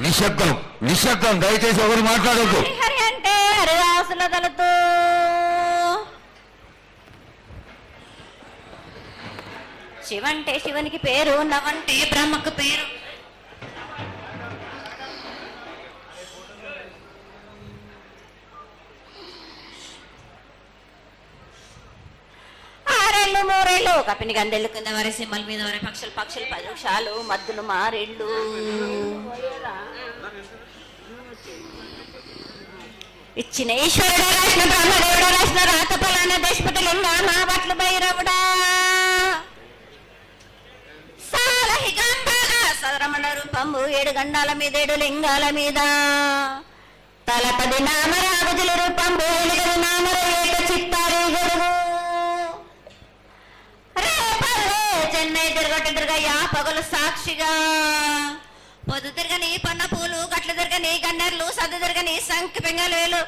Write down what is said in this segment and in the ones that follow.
నిశ్శబ్దం నిశ్శబ్దం, దయచేసి ఎవరు మాట్లాడద్దు. హరి అంటే హరిదాసుల దళతో శివంటే శివునికి పేరు, నవంటే బ్రహ్మకు పేరు. ఆరేళ్ళు మూరేళ్ళు కపిని గందెళ్ళు కింద వరే సింహల మీద వరే పక్షులు పక్షులు 10 నిమిషాలు మద్దులు మారేళ్ళు. ఇచ్చిన ఈశ్వరుడే రాసిన బ్రహ్మదేవుడు రాసిన రాత ఫలాన దేశపతి లింగా మా బట్లు భైరవుడా సాలహిగంగా సదరమణ రూపంబు 7 గండాల మీద 7 లింగాల మీద తలపది నామరాగుజుల రూపంబు 8 నామర ఏక చిత్తారి గొడుగు రేపల్లే చెన్నై తిరగొట్టు తిరగయ్యా పగలు సాక్షిగా పొద్దు తిరగని పన్న పూలు గట్లు తిరగని గన్నెర్లు సద్దు తిరగని సంఖ్య పెంగలేలు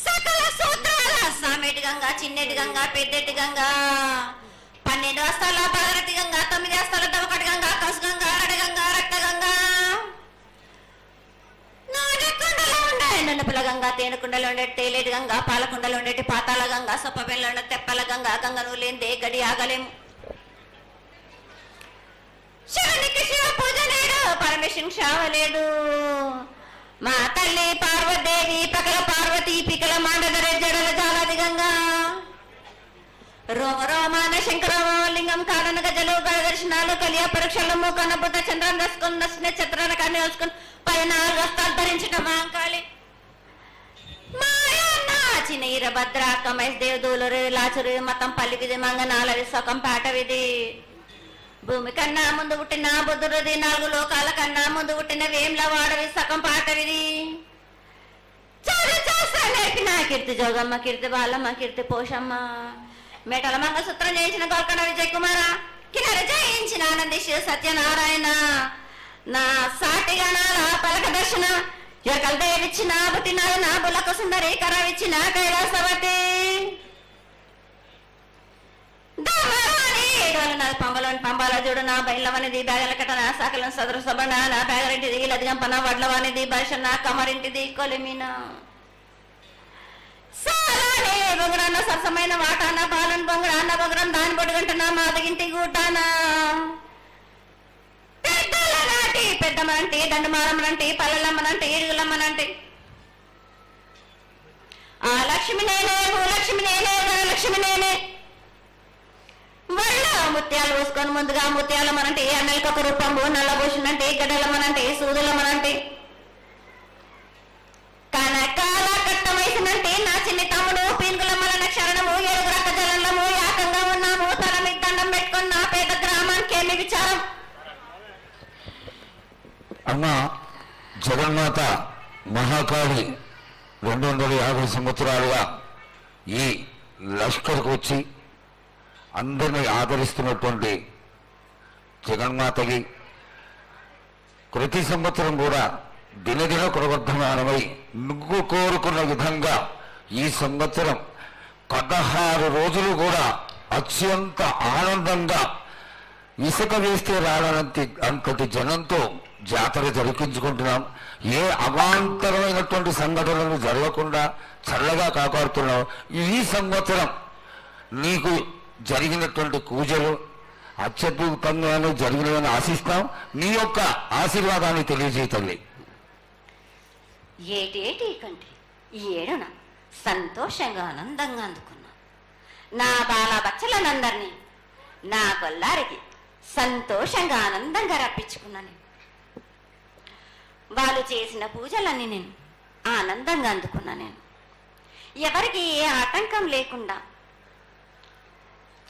సకల సూత్రాల సామెటి గంగా చిన్నెటి గంగా పెద్దెటి గంగా 12 వస్తాల భారతి గంగా 9 వస్తాల దవకటి గంగా కసు గంగా అడ గంగా రక్త గంగా నాగకుండలో ఉండే నన్నపల గంగా తేనెకుండలో ఉండే తేలేటి గంగా పాలకుండలో ఉండేటి పాతాల గంగా సొప్పబెల్లో ఉండే తెప్పల గంగా గంగను లేందే గడి ఆగలేము. శివునికి శివ పూజ లేడు, పరమేశ్వరునికి శావలేడు. మా తల్లి పార్వదేవి పకల పార్వతి పికల మాండదరే జడల జాలాది గంగా రోమ రోమాన శంకరలింగం కాడన గజలు గడ దర్శనాలు కలియ పరీక్షలు మూకనబుద్ధ చంద్రం దసుకుని నక్షత్రాల కానీ వేసుకుని 14 వస్తాలు ధరించిన మాంకాళి మాయన్న చిన్న ఈరభద్ర కమేష్ దేవదూలు లాచురు మతం పల్లి విధి మంగనాలవి సొకం పాట విధి భూమి కన్నా ముందు పుట్టిన బుద్ధుడిది 4 లోకాల కన్నా ముందు పుట్టిన వేమ్ల వాడవి సగం పాటవిది నేర్పిన కీర్తి జోగమ్మ కీర్తి బాలమ్మ కీర్తి పోషమ్మ మేటల మంగసూత్రం చేయించిన గోల్కొండ విజయ్ కుమార కిన్నెర జయించిన ఆనంది శివ సత్యనారాయణ నా సాటిగా నాల పలక దర్శన ఎరకల దేవిచ్చిన బుట్టినాడు నా బులకు సుందరి కరవిచ్చిన కైలాసవతి పంబలోని పంబాల చూడు నా బయలవనిది బ్యాగల కట్టన సాకలను సదరు సబణ నా బ్యాగరింటిది లదిగంపన వడ్లవానిది బర్షన కమరింటిది కొలిమిన సాలానే బొంగరాన్న సరసమైన వాటాన బాలన్ బొంగరాన్న బొంగరం దాని బొడుగంటున్నా మాదగింటి గూటానా పెద్దల నాటి పెద్దమనంటి దండమారమ్మనంటి పల్లెలమ్మనంటి ఇరుగులమ్మనంటి ఆ లక్ష్మి నేనే భూలక్ష్మి నేనే ధనలక్ష్మి నేనే వల్ల ముత్యాలు పోసుకొని ముందుగా ముత్యాలమ్మనంటే అన్నలకి ఒక రూపంబు నల్లబోషునంటే గడ్డలమ్మనంటే సూదులమ్మనంటే కనకాల కట్టమేసినంటే నా చిన్ని తమ్ముడు పీనుగులమ్మల క్షరణము 7 రక జలంలో ఏకంగా ఉన్నాము తల మీద దండం పెట్టుకుని నా పేద గ్రామానికి ఏమి విచారం. అమ్మ జగన్మాత మహాకాళి 250 సంవత్సరాలుగా ఈ లష్కర్కు వచ్చి అందరినీ ఆదరిస్తున్నటువంటి జగన్మాతకి ప్రతి సంవత్సరం కూడా దినదిన కురవర్ధమానమై నువ్వు కోరుకున్న విధంగా ఈ సంవత్సరం 16 రోజులు కూడా అత్యంత ఆనందంగా ఇసుక వేస్తే రానంత అంతటి జనంతో జాతర జరిపించుకుంటున్నాం. ఏ అవాంతరమైనటువంటి సంఘటనలు జరగకుండా చల్లగా కాపాడుతున్నాం. ఈ సంవత్సరం నీకు జరిగినటువంటి పూజలు అత్యద్భుతంగానే జరిగినవని ఆశిస్తాం. నీ యొక్క ఆశీర్వాదాన్ని తెలియజేయ తల్లి. ఏటేటి కంటే ఈ ఏడున సంతోషంగా ఆనందంగా అందుకున్నా నా బాల బచ్చలనందరినీ నా గొల్లారికి సంతోషంగా ఆనందంగా రప్పించుకున్నాను. వాళ్ళు చేసిన పూజలన్నీ నేను ఆనందంగా అందుకున్నా. నేను ఎవరికి ఏ ఆటంకం లేకుండా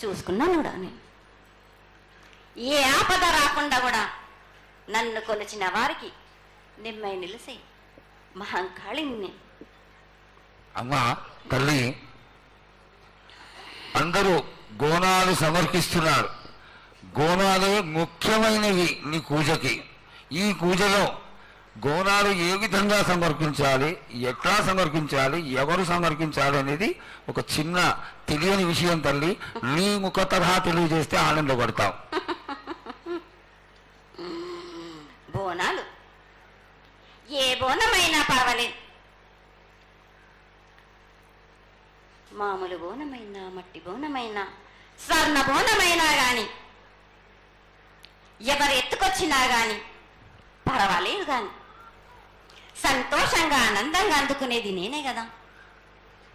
చూసుకున్నాను కూడా. నేను ఏ ఆపద రాకుండా కూడా నన్ను కొలిచిన వారికి నిమ్మై నిలిసి మహంకాళిని. అమ్మా తల్లి, అందరూ గోనాలు సమర్పిస్తున్నారు. గోనాలే ముఖ్యమైనవి నీ పూజకి. ఈ పూజలో గోనాలు ఏ విధంగా సమర్పించాలి, ఎట్లా సమర్పించాలి, ఎవరు సమర్పించాలి అనేది ఒక చిన్న తెలియని విషయం తల్లి. నీ ముఖ తరహా తెలియజేస్తే ఆనందపడతావు. బోనమైనా పర్వాలేదు, మామూలు బోనమైనా మట్టి బోనమైనా స్వర్ణ బోనమైనా గాని ఎవరు ఎత్తుకొచ్చినా గాని పర్వాలేదు, గాని సంతోషంగా ఆనందంగా అందుకునేది నేనే కదా.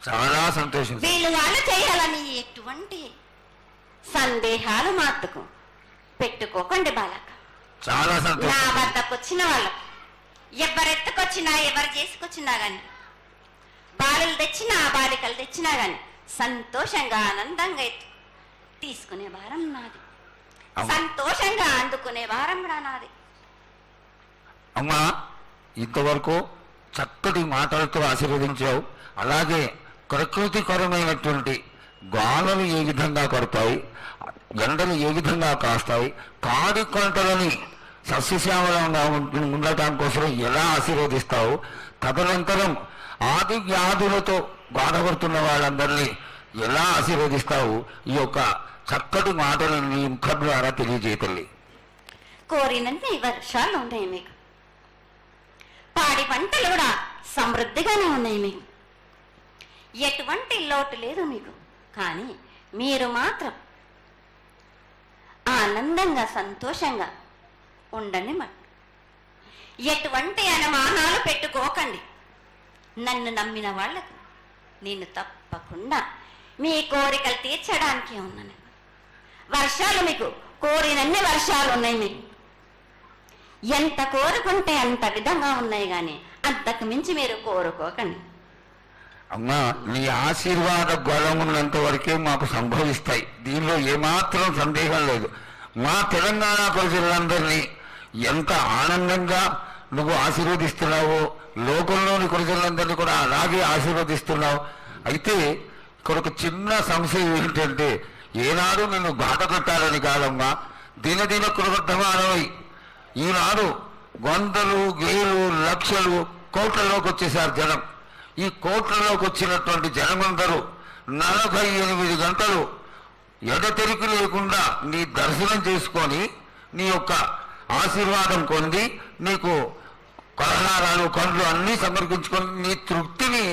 చాలా సంతోషం. వీళ్ళు వాళ్ళు చేయాలని ఎటువంటి సందేహాలు మాత్రకు పెట్టుకోకండి బాలక. చాలా సంతోషం. నా వద్దకు వచ్చిన వాళ్ళకు ఎవరెత్తుకొచ్చినా ఎవరు చేసుకొచ్చినా గాని, బాలులు తెచ్చినా బాలికలు తెచ్చినా గాని సంతోషంగా ఆనందంగా తీసుకునే భారం నాది, సంతోషంగా అందుకునే భారం కూడా నాది. అమ్మా, ఇంతవరకు చక్కటి మాటలతో ఆశీర్వదించావు. అలాగే ప్రకృతికరమైనటువంటి గాలులు ఏ విధంగా కొడతాయి, ఎండలు ఏ విధంగా కాస్తాయి, కాడి కొంటలని సస్యశ్యామలంగా ఉండటం కోసం ఎలా ఆశీర్వదిస్తావు, తదనంతరం ఆది వ్యాధులతో బాధపడుతున్న వాళ్ళందరినీ ఎలా ఆశీర్వదిస్తావు, ఈ యొక్క చక్కటి మాటలు నీ ముఖం ద్వారా తెలియజేతల్లి. కోరినన్ని వర్షాలు ఉన్నాయి మీకు, పాడి పంటలు కూడా సమృద్ధిగానే ఉన్నాయి మీకు, ఎటువంటి లోటు లేదు మీకు. కానీ మీరు మాత్రం ఆనందంగా సంతోషంగా ఉండండి. ఎటువంటి అనుమానాలు పెట్టుకోకండి. నన్ను నమ్మిన వాళ్లకు నేను తప్పకుండా మీ కోరికలు తీర్చడానికే ఉన్నాను. వర్షాలు మీకు కోరినన్ని వర్షాలు ఉన్నాయి, మీకు ఎంత కోరుకుంటే అంత విధంగా ఉన్నాయి, కానీ అంతకు మించి మీరు కోరుకోకండి. అమ్మా, నీ ఆశీర్వాద బలం ఉన్నంత వరకే మాకు సంభవిస్తాయి, దీనిలో ఏమాత్రం సందేహం లేదు. మా తెలంగాణ ప్రజలందరినీ ఎంత ఆనందంగా నువ్వు ఆశీర్వదిస్తున్నావో లోకంలోని ప్రజలందరినీ కూడా అలాగే ఆశీర్వదిస్తున్నావు. అయితే ఇక్కడ ఒక చిన్న సంశయం ఏంటంటే, ఏనాడు నిన్ను బాట కట్టాలని కాదమ్మా, దినదిన కృతమానమై ఈనాడు వందలు వేలు లక్షలు కోట్లలోకి వచ్చేసారు జనం. ఈ కోట్లలోకి వచ్చినటువంటి జనమందరూ 48 గంటలు ఎడతెరికి లేకుండా నీ దర్శనం చేసుకొని నీ యొక్క ఆశీర్వాదం పొంది నీకు పలహారాలు పండ్లు అన్నీ సమర్పించుకొని నీ తృప్తిని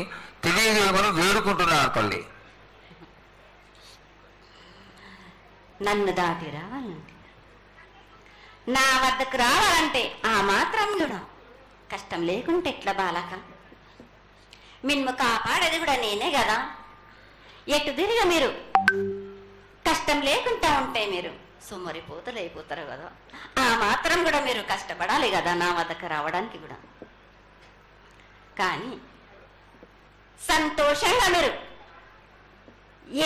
తెలియజేయమని వేడుకుంటున్నారు తల్లి. నన్ను దాటి రావాలంటే, నా వద్దకు రావాలంటే ఆ మాత్రం కూడా కష్టం లేకుంటే ఎట్లా బాలక? మిన్ను కాపాడేది కూడా నేనే కదా. ఎటు తిరిగి మీరు కష్టం లేకుండా ఉంటే మీరు సుమరిపోతలు అయిపోతారు కదా. ఆ మాత్రం కూడా మీరు కష్టపడాలి కదా నా వద్దకు రావడానికి కూడా. కానీ సంతోషంగా మీరు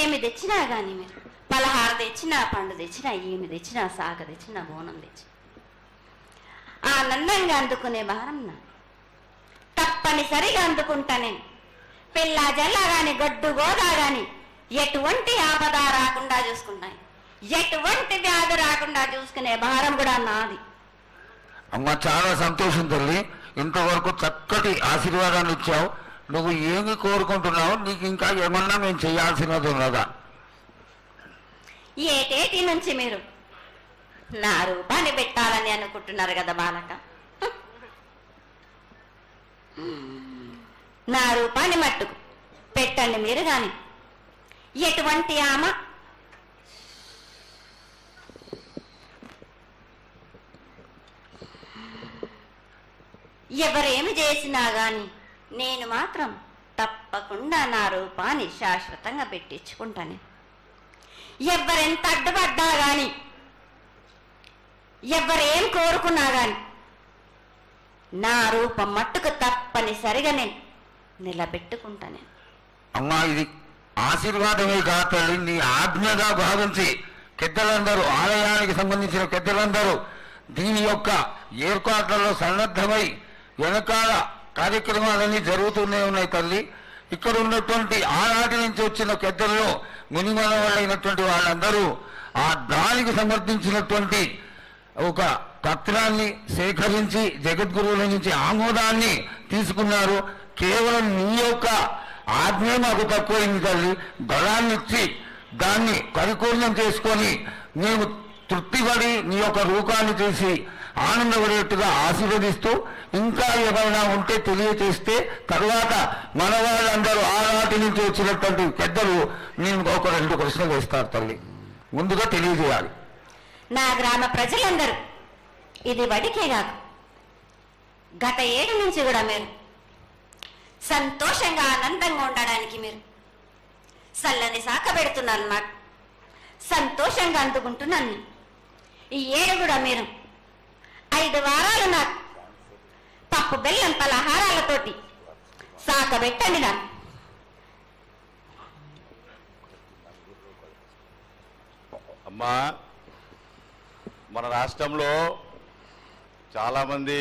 ఏమి తెచ్చినా కానీ, మీరు పలహార తెచ్చినా పండు తెచ్చినా ఏమి తెచ్చినా సాగ తెచ్చినా బోనం తెచ్చినా ఆనందంగా అందుకునే భారం నా తప్పనిసరిగా అందుకుంటా నేను. పిల్ల జల్ల గాని గడ్డు గోదా గాని ఎటువంటి ఆపద రాకుండా చూసుకుంటాను, ఎటువంటి వ్యాధి రాకుండా చూసుకునే భారం కూడా నాది. అమ్మ, చాలా సంతోషం తల్లి. ఇంతవరకు చక్కటి ఆశీర్వాదాన్ని ఇచ్చావు. నువ్వు ఏమి కోరుకుంటున్నావు? నీకు ఇంకా ఏమన్నా మేము చేయాల్సినది ఉన్నదా? ఏటేటి నుంచి మీరు నా రూపాన్ని పెట్టాలని అనుకుంటున్నారు కదా బాలక. నా రూపాన్ని మట్టుకు పెట్టండి మీరు. గాని ఎటువంటి ఆమె ఎవరేమి చేసినా గాని నేను మాత్రం తప్పకుండా నా రూపాన్ని శాశ్వతంగా పెట్టించుకుంటాను. ఎవరెంత అడ్డుపడ్డా గాని, ఎవరేం కోరుకున్నా గాని నా రూపం మట్టుకు తప్పనిసరిగా నేను నిలబెట్టుకుంటాను. అమ్మా, ఇది ఆశీర్వాదమే కాదు, నీ ఆజ్ఞగా భావించి పెద్దలందరూ, ఆలయానికి సంబంధించిన పెద్దలందరూ దీని యొక్క ఏర్పాట్లలో సన్నద్ధమై వెనకాల కార్యక్రమాలన్నీ జరుగుతూనే ఉన్నాయి తల్లి. ఇక్కడ ఉన్నటువంటి ఆనాటి నుంచి వచ్చిన పెద్దల్లో మునిమన వాళ్ళైనటువంటి వాళ్ళందరూ ఆ దానికి సమర్థించినటువంటి ఒక పత్రాన్ని సేకరించి జగద్గురువుల నుంచి ఆమోదాన్ని తీసుకున్నారు. కేవలం నీ యొక్క ఆజ్ఞ మాకు తక్కువైంది తల్లి. బలాన్ని ఇచ్చి దాన్ని పరిపూర్ణం చేసుకొని మేము తృప్తిపడి నీ యొక్క రూపాన్ని చూసి ఆనందపడేట్టుగా ఆశీర్వదిస్తూ ఇంకా ఏమైనా ఉంటే తెలియచేస్తే తర్వాత మన వాళ్ళందరూ ఆనాటి నుంచి వచ్చినటువంటి పెద్దలు నేను ఒక 2 ప్రశ్నలు వేస్తారు తల్లి. ముందుగా తెలియజేయాలి. నా గ్రామ ప్రజలందరూ ఇది వడికే కాదు, గత ఏడు నుంచి కూడా మీరు సంతోషంగా ఆనందంగా ఉండడానికి మీరు చల్లని సాక పెడుతున్నాను, నాకు సంతోషంగా అందుకుంటున్నాను. ఈ ఏడు కూడా మీరు 5 వారాలు నాకు పప్పు బెల్లం పలహారాలతోటి సాక పెట్టండి. నాకు అమ్మా, మన రాష్ట్రంలో చాలామంది